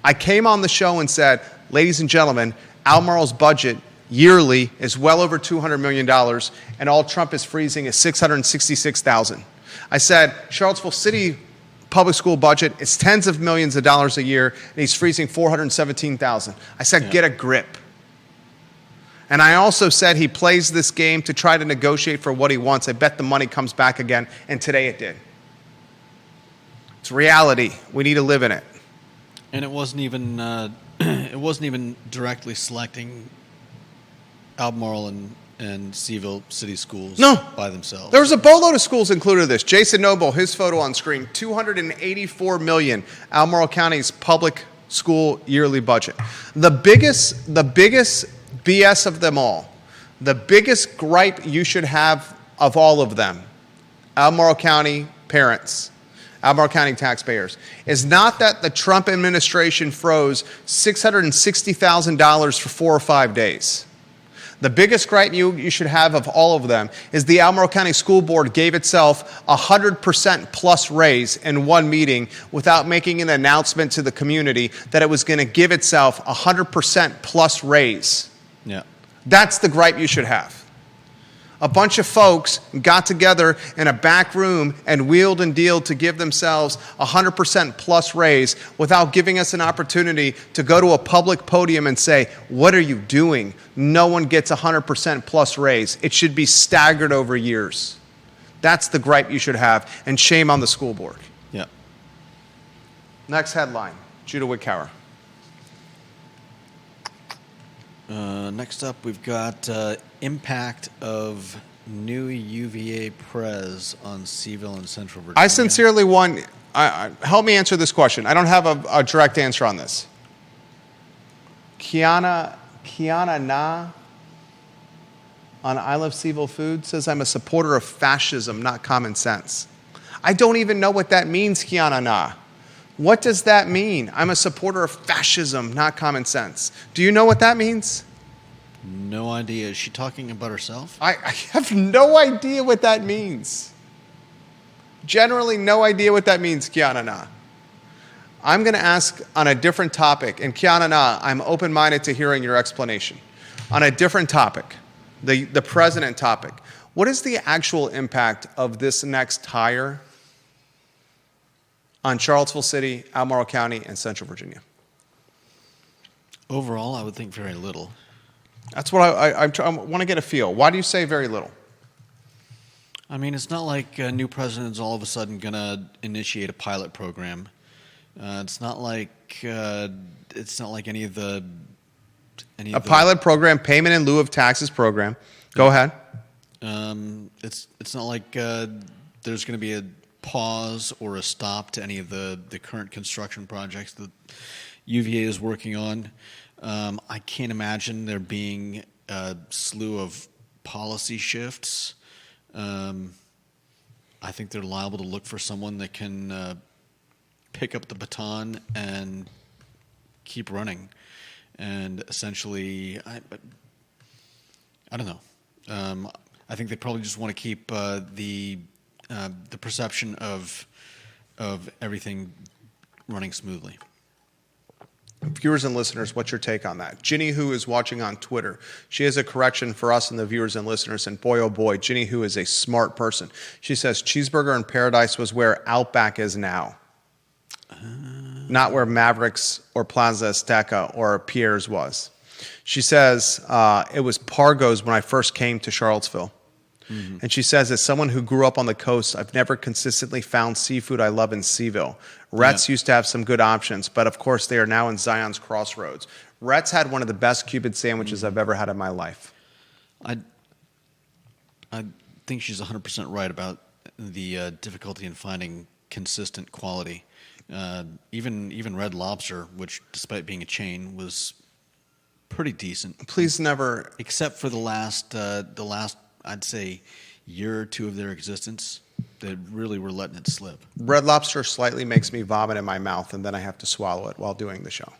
I came on the show and said, ladies and gentlemen, Albemarle's budget yearly is well over $200 million, and all Trump is freezing is $666,000. I said, Charlottesville City public school budget is tens of millions of dollars a year, and he's freezing $417,000. I said, get a grip. And I also said he plays this game to try to negotiate for what he wants. I bet the money comes back again, and today it did. It's reality. We need to live in it. And it wasn't even directly selecting Albemarle and CVille City Schools by themselves. There was a boatload of schools included in this. Jason Noble, his photo on screen, $284 million, Albemarle County's public school yearly budget. The biggest BS of them all, the biggest gripe you should have of all of them, Albemarle County parents, Albemarle County taxpayers, is not that the Trump administration froze $660,000 for 4 or 5 days. The biggest gripe you should have of all of them is the Albemarle County School Board gave itself 100% plus raise in one meeting without making an announcement to the community that it was going to give itself 100% plus raise. Yeah. That's the gripe you should have. A bunch of folks got together in a back room and wheeled and dealed to give themselves 100% plus raise without giving us an opportunity to go to a public podium and say, what are you doing? No one gets 100% plus raise. It should be staggered over years. That's the gripe you should have, and shame on the school board. Yeah. Next headline, Judah Wickhauer. Next up, we've got impact of new UVA Prez on CVille and Central Virginia. I sincerely want, help me answer this question. I don't have a direct answer on this. Kiana Na on I Love CVille Food says, I'm a supporter of fascism, not common sense. I don't even know what that means, Kiana Na. What does that mean? I'm a supporter of fascism, not common sense. Do you know what that means? No idea. Is she talking about herself? I have no idea what that means. Generally, no idea what that means, Kiana Na. I'm going to ask on a different topic, and Kiana Na, I'm open-minded to hearing your explanation. On a different topic, the president topic, what is the actual impact of this next hire on Charlottesville City, Albemarle County, and Central Virginia? Overall, I would think very little. That's what I want to get a feel. Why do you say very little? I mean, it's not like a new president is all of a sudden going to initiate a pilot program. It's not like any of the pilot program, payment in lieu of taxes program. Go ahead. It's not like there's going to be a pause or a stop to any of the current construction projects that UVA is working on. I can't imagine there being a slew of policy shifts. I think they're liable to look for someone that can pick up the baton and keep running. And essentially, I don't know. I think they probably just want to keep the perception of everything running smoothly. Viewers and listeners, what's your take on that? Ginny, who is watching on Twitter, she has a correction for us and the viewers and listeners, and boy, oh boy, Ginny, who is a smart person. She says, Cheeseburger in Paradise was where Outback is now, not where Mavericks or Plaza Azteca or Piers was. She says, it was Pargo's when I first came to Charlottesville. Mm-hmm. And she says, as someone who grew up on the coast, I've never consistently found seafood I love in CVille. Rhett's used to have some good options, but of course they are now in Zion's Crossroads. Rhett's had one of the best Cupid sandwiches I've ever had in my life. I think she's 100% right about the difficulty in finding consistent quality. Even Red Lobster, which despite being a chain, was pretty decent. Please never, except for the last I'd say year or two of their existence, they really were letting it slip. Red Lobster slightly makes me vomit in my mouth, and then I have to swallow it while doing the show.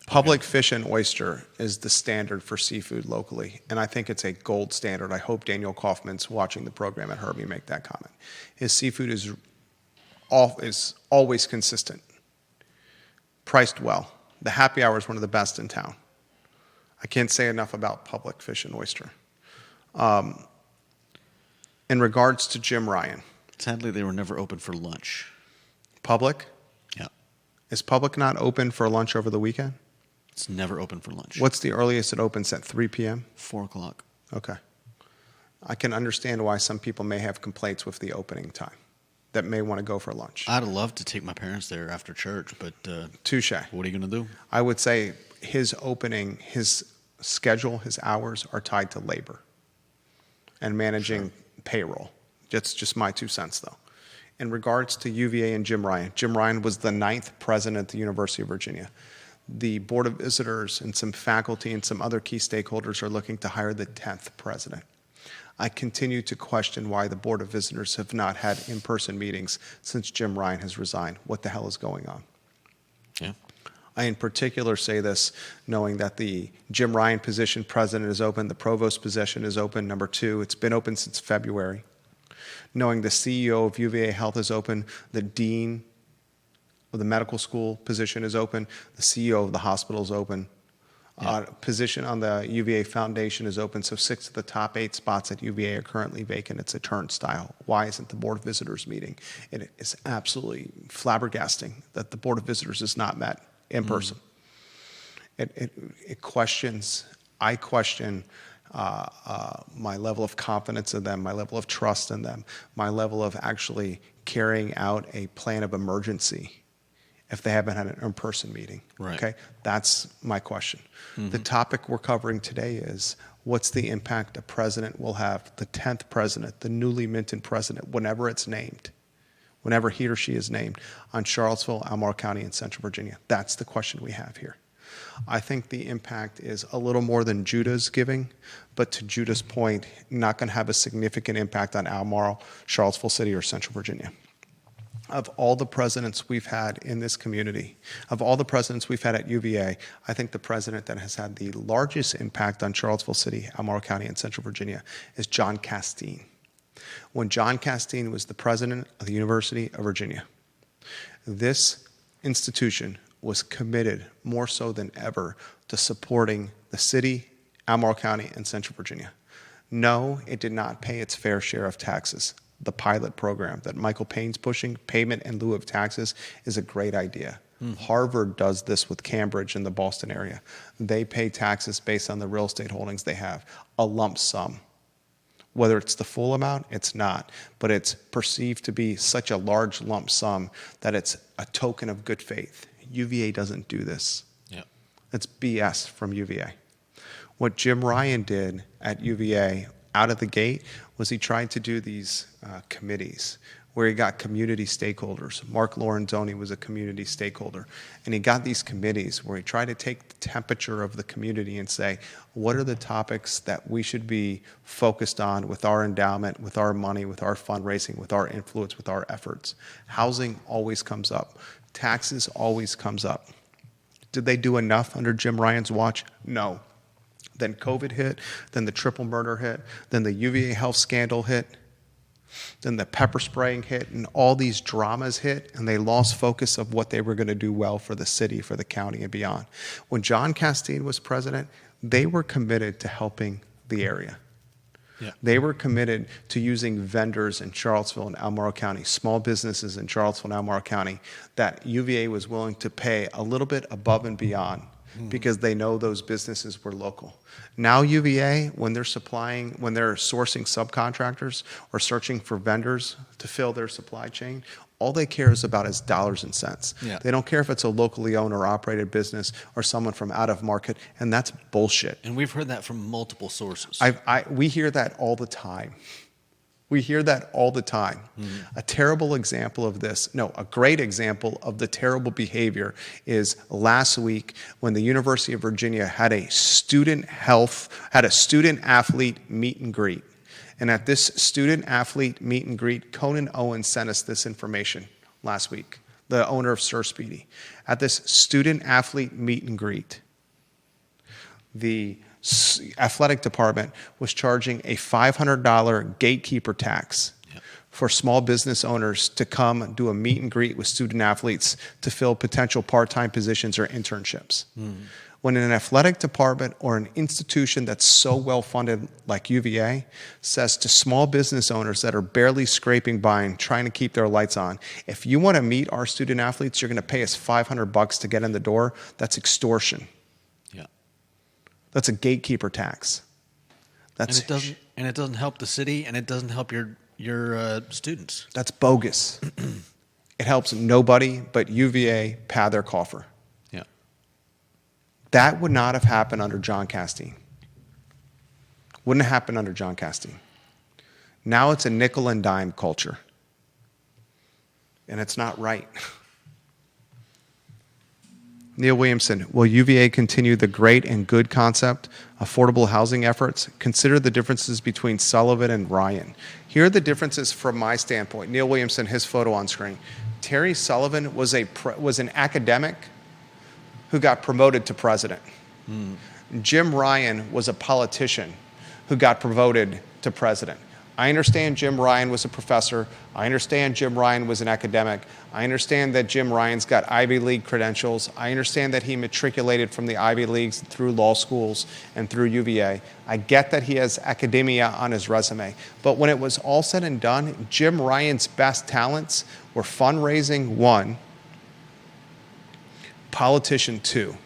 Public fish and oyster is the standard for seafood locally, and I think it's a gold standard. I hope Daniel Kaufman's watching the program and heard me make that comment. His seafood is always consistent, priced well. The happy hour is one of the best in town. I can't say enough about Public fish and oyster. In regards to Jim Ryan, Sadly, they were never open for lunch. Public? Yeah. Is Public not open for lunch over the weekend? It's never open for lunch. What's the earliest it opens at 3 p.m.? 4 o'clock. Okay. I can understand why some people may have complaints with the opening time that may want to go for lunch. I'd love to take my parents there after church, but Touche. what are you going to do? I would say his opening, his schedule, his hours are tied to labor and managing payroll. That's just my 2 cents, though. In regards to UVA and Jim Ryan was the 9th president at the University of Virginia. The Board of Visitors and some faculty and some other key stakeholders are looking to hire the 10th president. I continue to question why the Board of Visitors have not had in-person meetings since Jim Ryan has resigned. What the hell is going on? Yeah. I in particular say this knowing that the Jim Ryan position, president, is open. The provost position is open, number 2. It's been open since February. Knowing the CEO of UVA Health is open, the dean of the medical school position is open, the CEO of the hospital is open. Yeah. Position on the UVA Foundation is open, so 6 of the top 8 spots at UVA are currently vacant. It's a turnstile. Why isn't the Board of Visitors meeting? It is absolutely flabbergasting that the Board of Visitors is not met in person. It questions, I question my level of confidence in them, my level of trust in them, my level of actually carrying out a plan of emergency if they haven't had an in-person meeting. Right. Okay, that's my question. The topic we're covering today is what's the impact a president will have, the 10th president, the newly minted president, whenever it's named, whenever he or she is named, on Charlottesville, Albemarle County, and Central Virginia. That's the question we have here. I think the impact is a little more than Judah's giving, but to Judah's point, not going to have a significant impact on Albemarle, Charlottesville City, or Central Virginia. Of all the presidents we've had in this community, of all the presidents we've had at UVA, I think the president that has had the largest impact on Charlottesville City, Albemarle County, and Central Virginia is John Castine. When John Castine was the president of the University of Virginia, this institution was committed more so than ever to supporting the city, Albemarle County, and Central Virginia. No, it did not pay its fair share of taxes. The pilot program that Michael Payne's pushing, payment in lieu of taxes, is a great idea. Harvard does this with Cambridge in the Boston area. They pay taxes based on the real estate holdings they have, a lump sum. Whether it's the full amount, it's not. But it's perceived to be such a large lump sum that it's a token of good faith. UVA doesn't do this. Yeah. It's BS from UVA. What Jim Ryan did at UVA out of the gate was he tried to do these committees where he got community stakeholders. Mark Lorenzoni was a community stakeholder. And he got these committees where he tried to take the temperature of the community and say, what are the topics that we should be focused on with our endowment, with our money, with our fundraising, with our influence, with our efforts? Housing always comes up. Taxes always comes up. Did they do enough under Jim Ryan's watch? No. Then COVID hit, then the triple murder hit, then the UVA Health scandal hit, then the pepper spraying hit, and all these dramas hit, and they lost focus of what they were going to do well for the city, for the county, and beyond. When John Castine was president, they were committed to helping the area. Yeah. They were committed to using vendors in Charlottesville and Albemarle County, small businesses in Charlottesville and Albemarle County, that UVA was willing to pay a little bit above and beyond because they know those businesses were local. Now UVA, when they're sourcing subcontractors or searching for vendors to fill their supply chain, all they care about is dollars and cents. Yeah. They don't care if it's a locally owned or operated business or someone from out of market, and that's bullshit. And we've heard that from multiple sources. We hear that all the time. We hear that all the time. A terrible example of this, no, a great example of the terrible behavior is last week when the University of Virginia had a student athlete meet and greet. And at this student athlete meet and greet, Conan Owens sent us this information last week. the owner of Sir Speedy, at this student-athlete meet and greet, the athletic department was charging a $500 gatekeeper tax for small business owners to come do a meet and greet with student athletes to fill potential part-time positions or internships. When an athletic department or an institution that's so well-funded like UVA says to small business owners that are barely scraping by and trying to keep their lights on, if you want to meet our student athletes, you're going to pay us $500 to get in the door, that's extortion. Yeah. That's a gatekeeper tax. And it doesn't help the city, and it doesn't help your students. That's bogus. It helps nobody but UVA pad their coffer. Yeah. That would not have happened under John Castine. Wouldn't have happened under John Castine. Now it's a nickel and dime culture. And it's not right. Neil Williamson, will UVA continue the great and good concept, affordable housing efforts? Consider the differences between Sullivan and Ryan. Here are the differences from my standpoint. Neil Williamson, his photo on screen. Terry Sullivan was an academic who got promoted to president. Jim Ryan was a politician who got promoted to president. I understand Jim Ryan was a professor. I understand Jim Ryan was an academic. I understand that Jim Ryan's got Ivy League credentials. I understand that he matriculated from the Ivy Leagues through law schools and through UVA. I get that he has academia on his resume. But when it was all said and done, Jim Ryan's best talents were fundraising, 1, politician, 2.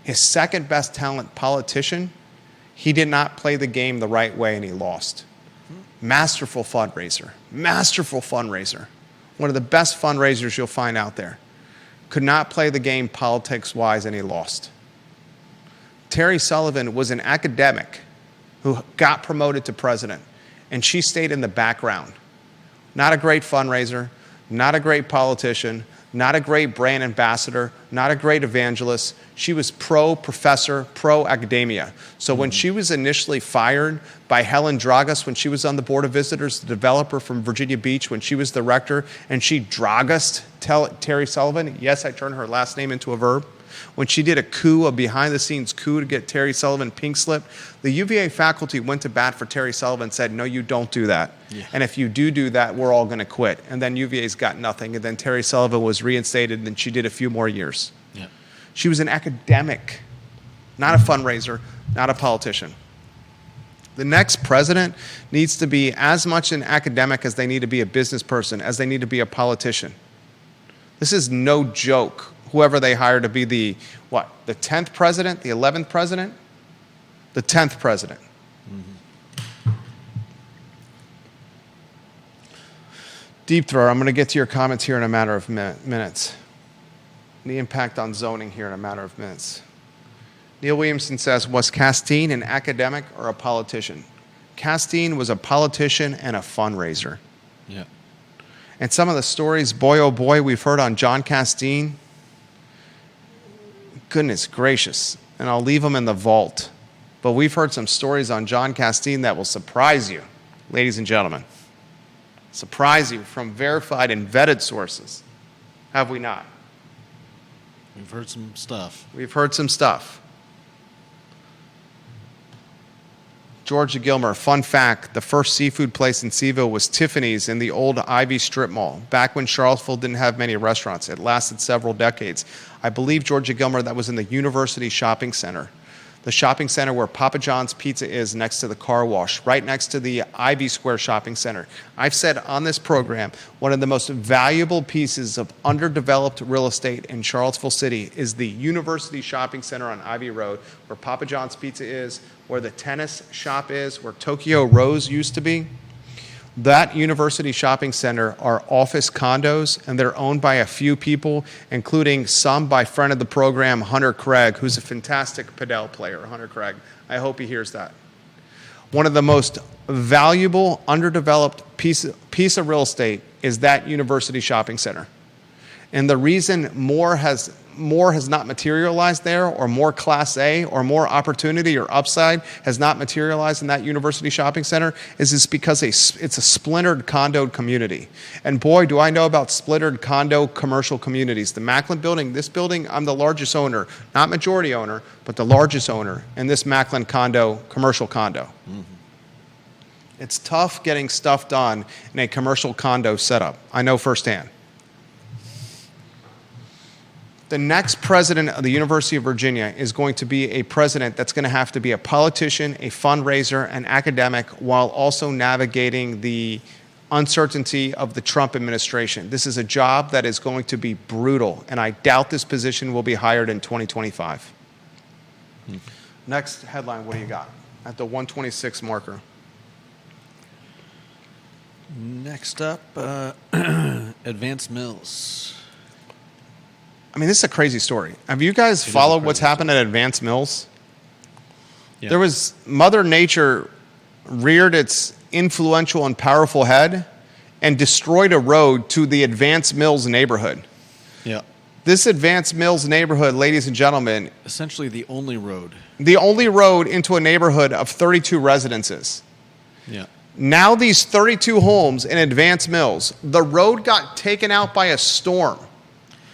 His second best talent, politician, he did not play the game the right way and he lost. Masterful fundraiser. Masterful fundraiser. One of the best fundraisers you'll find out there. Could not play the game politics-wise and he lost. Terry Sullivan was an academic who got promoted to president, and she stayed in the background. Not a great fundraiser, not a great politician, not a great brand ambassador, not a great evangelist. She was pro-professor, pro-academia. So when she was initially fired by Helen Dragas, when she was on the Board of Visitors, the developer from Virginia Beach, when she was the rector, and she Dragased Terry Sullivan, yes, I turned her last name into a verb, when she did a coup, a behind-the-scenes coup to get Terry Sullivan pink slipped, the UVA faculty went to bat for Terry Sullivan and said, no, you don't do that. Yeah. And if you do that, we're all going to quit. And then UVA's got nothing. And then Terry Sullivan was reinstated, and then she did a few more years. Yeah. She was an academic, not a fundraiser, not a politician. The next president needs to be as much an academic as they need to be a business person, as they need to be a politician. This is no joke. Whoever they hire to be the 10th president, the 11th president? The 10th president. Deep thrower, I'm going to get to your comments here in a matter of minutes. The impact on zoning here in a matter of minutes. Neil Williamson says, was Castine an academic or a politician? Castine was a politician and a fundraiser. Yeah. And some of the stories, boy oh boy, we've heard on John Castine, goodness gracious, and I'll leave them in the vault. But we've heard some stories on John Castine that will surprise you, ladies and gentlemen. Surprise you from verified and vetted sources. Have we not? We've heard some stuff. We've heard some stuff. Georgia Gilmer, fun fact, the first seafood place in CVille was Tiffany's in the old Ivy Strip Mall, back when Charlottesville didn't have many restaurants. It lasted several decades. I believe, Georgia Gilmer, that was in the University Shopping Center. The shopping center where Papa John's Pizza is next to the car wash, right next to the Ivy Square Shopping Center. I've said on this program, one of the most valuable pieces of underdeveloped real estate in Charlottesville City is the University Shopping Center on Ivy Road, where Papa John's Pizza is, where the tennis shop is, where Tokyo Rose used to be. That University Shopping Center are office condos, and they're owned by a few people, including some by friend of the program, Hunter Craig, who's a fantastic padel player, Hunter Craig. I hope he hears that. One of the most valuable, underdeveloped piece of real estate is that University Shopping Center. And the reason more has more has not materialized there, or more Class A, or more opportunity or upside has not materialized in that university shopping center is because it's a splintered condo community. And boy, do I know about splintered condo commercial communities. The Macklin building, this building, I'm the largest owner, not majority owner, but the largest owner in this Macklin condo, commercial condo. Mm-hmm. It's tough getting stuff done in a commercial condo setup. I know firsthand. The next president of the University of Virginia is going to be a president that's going to have to be a politician, a fundraiser, an academic, while also navigating the uncertainty of the Trump administration. This is a job that is going to be brutal, and I doubt this position will be hired in 2025. Next headline, what do you got? At the 126 marker. Next up, Advanced Mills. I mean, this is a crazy story. Have you guys followed what's happened at Advanced Mills? Yeah. There was Mother Nature reared its influential and powerful head and destroyed a road to the Advanced Mills neighborhood. Yeah. This Advanced Mills neighborhood, ladies and gentlemen, essentially the only road. The only road into a neighborhood of 32 residences. Yeah. Now these 32 homes in Advanced Mills, the road got taken out by a storm.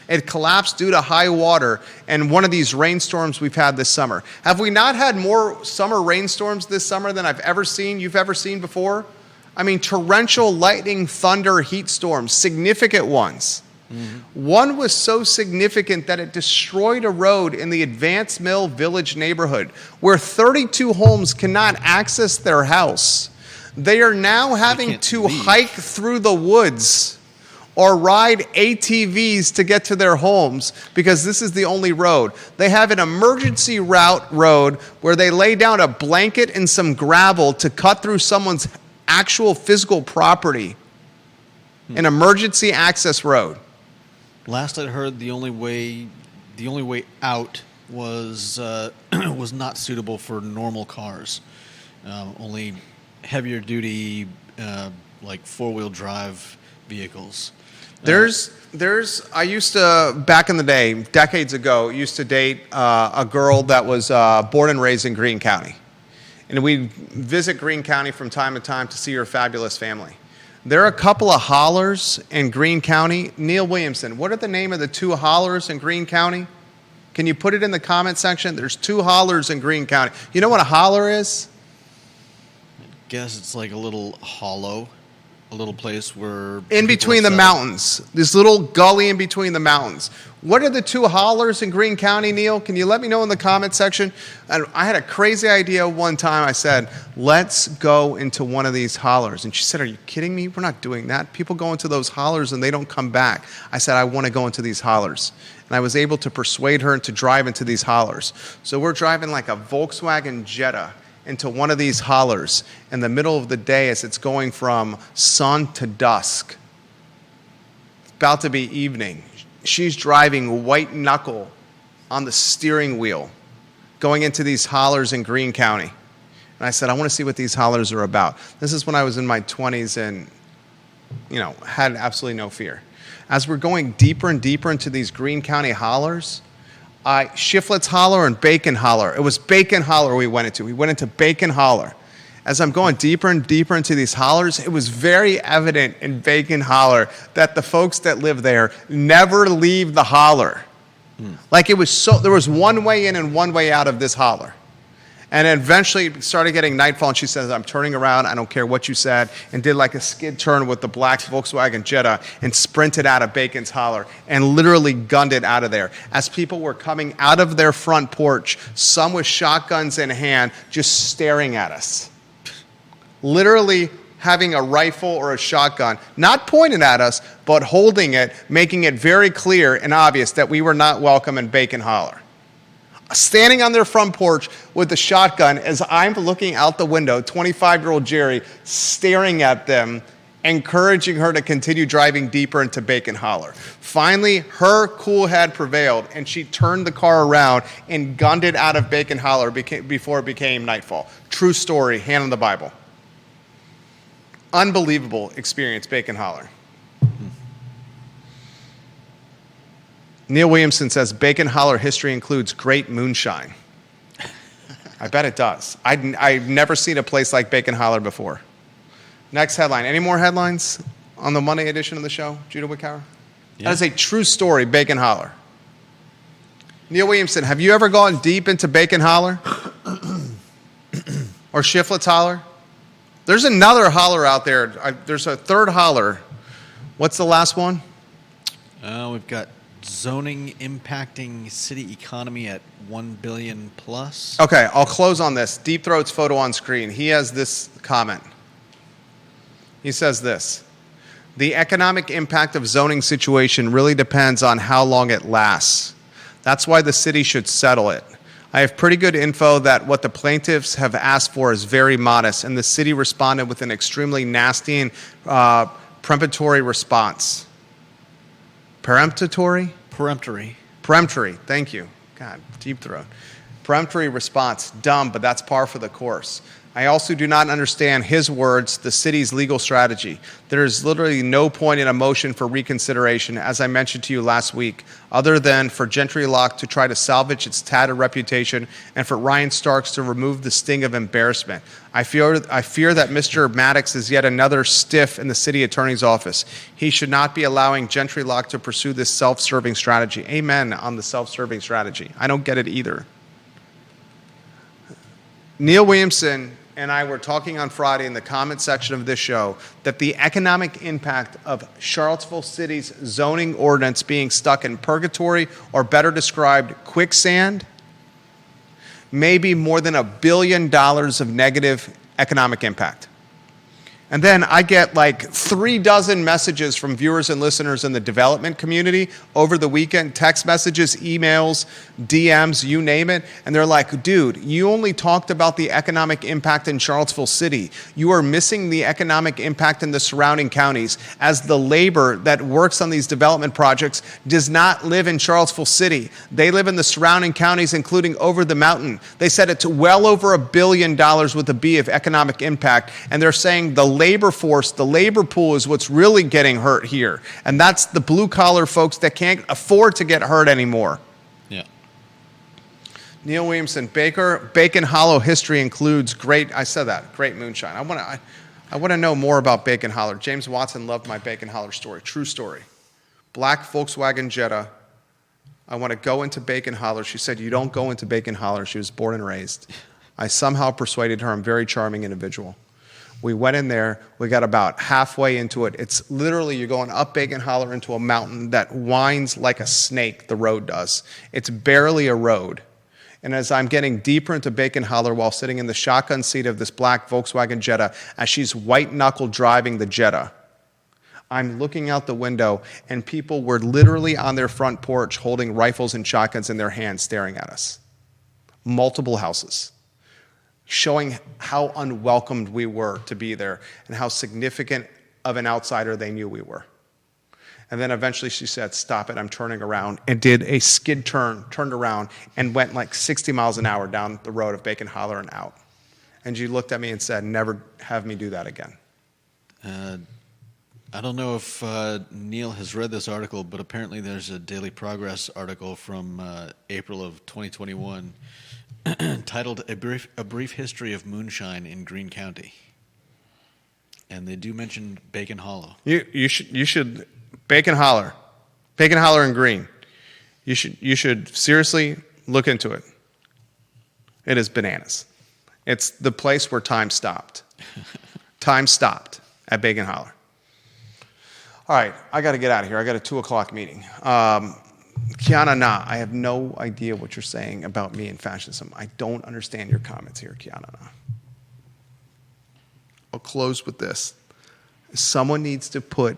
It collapsed due to high water and one of these rainstorms we've had this summer. Have we not had more summer rainstorms this summer than you've ever seen before? I mean, torrential lightning, thunder, heat storms, significant ones. Mm-hmm. One was so significant that it destroyed a road in the Advanced Mill Village neighborhood where 32 homes cannot access their house. They are now having to hike through the woods or ride ATVs to get to their homes because this is the only road. They have an emergency road where they lay down a blanket and some gravel to cut through someone's actual physical property. An emergency access road. Last I heard, the only way out was was not suitable for normal cars. Only heavier duty, like 4-wheel drive vehicles. I used to, back in the day, decades ago, used to date a girl that was born and raised in Greene County. And we'd visit Greene County from time to time to see her fabulous family. There are a couple of hollers in Greene County. Neil Williamson, what are the name of the two hollers in Greene County? Can you put it in the comment section? There's two hollers in Greene County. You know what a holler is? I guess it's like a little hollow. A little place where... In between the mountains. This little gully in between the mountains. What are the two hollers in Greene County, Neil? Can you let me know in the comment section? And I had a crazy idea one time. I said, let's go into one of these hollers. And she said, are you kidding me? We're not doing that. People go into those hollers and they don't come back. I said, I want to go into these hollers. And I was able to persuade her to drive into these hollers. So we're driving like a Volkswagen Jetta into one of these hollers in the middle of the day as it's going from sun to dusk. It's about to be evening. She's driving white knuckle on the steering wheel going into these hollers in Greene County. And I said, I want to see what these hollers are about. This is when I was in my 20s and, had absolutely no fear. As we're going deeper and deeper into these Greene County hollers, Shiflett's Holler and Bacon Holler. It was Bacon Holler we went into. We went into Bacon Holler. As I'm going deeper and deeper into these hollers, it was very evident in Bacon Holler that the folks that live there never leave the holler. Like it was there was one way in and one way out of this holler. And eventually it started getting nightfall, and she says, I'm turning around, I don't care what you said, and did like a skid turn with the black Volkswagen Jetta and sprinted out of Bacon's Holler and literally gunned it out of there. As people were coming out of their front porch, some with shotguns in hand, just staring at us. Literally having a rifle or a shotgun, not pointed at us, but holding it, making it very clear and obvious that we were not welcome in Bacon Holler. Standing on their front porch with the shotgun as I'm looking out the window, 25-year-old Jerry staring at them, encouraging her to continue driving deeper into Bacon Holler. Finally, her cool head prevailed, and she turned the car around and gunned it out of Bacon Holler before it became nightfall. True story, hand on the Bible. Unbelievable experience, Bacon Holler. Neil Williamson says Bacon Holler history includes great moonshine. I bet it does. I've never seen a place like Bacon Holler before. Next headline. Any more headlines on the Monday edition of the show, Judah Wickower? Yeah. That is a true story, Bacon Holler. Neil Williamson, have you ever gone deep into Bacon Holler? Or Shiflets Holler? There's another holler out there. There's a third holler. What's the last one? We've got zoning impacting city economy at $1 billion plus. Okay, I'll close on this. Deep Throat's photo on screen. He has this comment. He says this: the economic impact of zoning situation really depends on how long it lasts. That's why the city should settle it. I have pretty good info that what the plaintiffs have asked for is very modest, and the city responded with an extremely nasty and peremptory response. Peremptory? Peremptory. Peremptory, thank you. God, Deep Throat. Peremptory response, dumb, but that's par for the course. I also do not understand his words, the city's legal strategy. There is literally no point in a motion for reconsideration, as I mentioned to you last week, other than for Gentry Lock to try to salvage its tattered reputation and for Ryan Starks to remove the sting of embarrassment. I fear that Mr. Maddox is yet another stiff in the city attorney's office. He should not be allowing Gentry Lock to pursue this self-serving strategy. Amen on the self-serving strategy. I don't get it either. Neil Williamson and I were talking on Friday in the comment section of this show that the economic impact of Charlottesville City's zoning ordinance being stuck in purgatory, or better described, quicksand, may be more than $1 billion of negative economic impact. And then I get like 36 messages from viewers and listeners in the development community over the weekend, text messages, emails, DMs, you name it. And they're like, dude, you only talked about the economic impact in Charlottesville City. You are missing the economic impact in the surrounding counties, as the labor that works on these development projects does not live in Charlottesville City. They live in the surrounding counties, including over the mountain. They said it's well over $1 billion with a B of economic impact. And they're saying the labor force, the labor pool is what's really getting hurt here. And that's the blue collar folks that can't afford to get hurt anymore. Yeah. Neil Williamson, Bacon Hollow history includes great moonshine. I want to know more about Bacon Holler. James Watson loved my Bacon Holler story. True story. Black Volkswagen Jetta. I want to go into Bacon Holler. She said, you don't go into Bacon Holler. She was born and raised. I somehow persuaded her. I'm a very charming individual. We went in there. We got about halfway into it. It's literally, you're going up Bacon Holler into a mountain that winds like a snake, the road does. It's barely a road. And as I'm getting deeper into Bacon Holler while sitting in the shotgun seat of this black Volkswagen Jetta, as she's white-knuckle driving the Jetta, I'm looking out the window, and people were literally on their front porch holding rifles and shotguns in their hands staring at us. Multiple houses, showing how unwelcomed we were to be there and how significant of an outsider they knew we were. And then eventually she said, stop it, I'm turning around, and did a skid turn, turned around, and went like 60 miles an hour down the road of Bacon Holler and out. And she looked at me and said, never have me do that again. I don't know if Neil has read this article, but apparently there's a Daily Progress article from April of 2021 titled a brief History of Moonshine in Greene County. And they do mention Bacon Hollow. You should Bacon Holler in Greene. You should seriously look into it. It is bananas. It's the place where time stopped. Time stopped at Bacon Holler. All right, I got to get out of here. I got a 2:00 meeting. Kiana Na, I have no idea what you're saying about me and fascism. I don't understand your comments here, Kiana Na. I'll close with this. Someone needs to put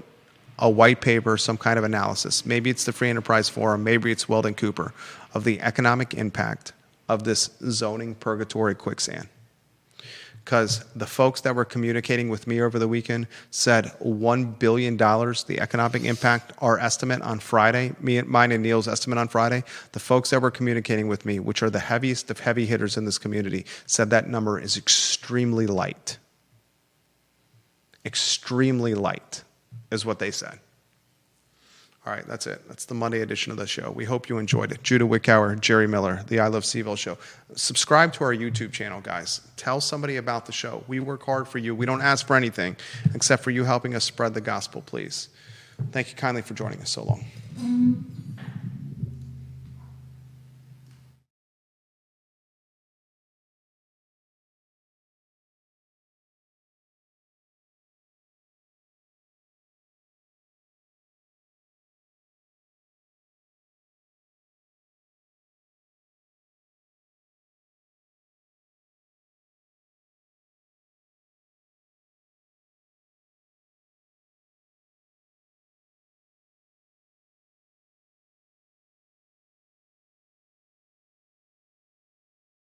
a white paper, some kind of analysis. Maybe it's the Free Enterprise Forum, maybe it's Weldon Cooper, of the economic impact of this zoning purgatory quicksand. Because the folks that were communicating with me over the weekend said $1 billion, the economic impact, our estimate on Friday, mine and Neil's estimate on Friday, the folks that were communicating with me, which are the heaviest of heavy hitters in this community, said that number is extremely light. Extremely light is what they said. All right, that's it. That's the Monday edition of the show. We hope you enjoyed it. Judah Wickower, Jerry Miller, the I Love CVille Show. Subscribe to our YouTube channel, guys. Tell somebody about the show. We work hard for you. We don't ask for anything except for you helping us spread the gospel, please. Thank you kindly for joining us so long.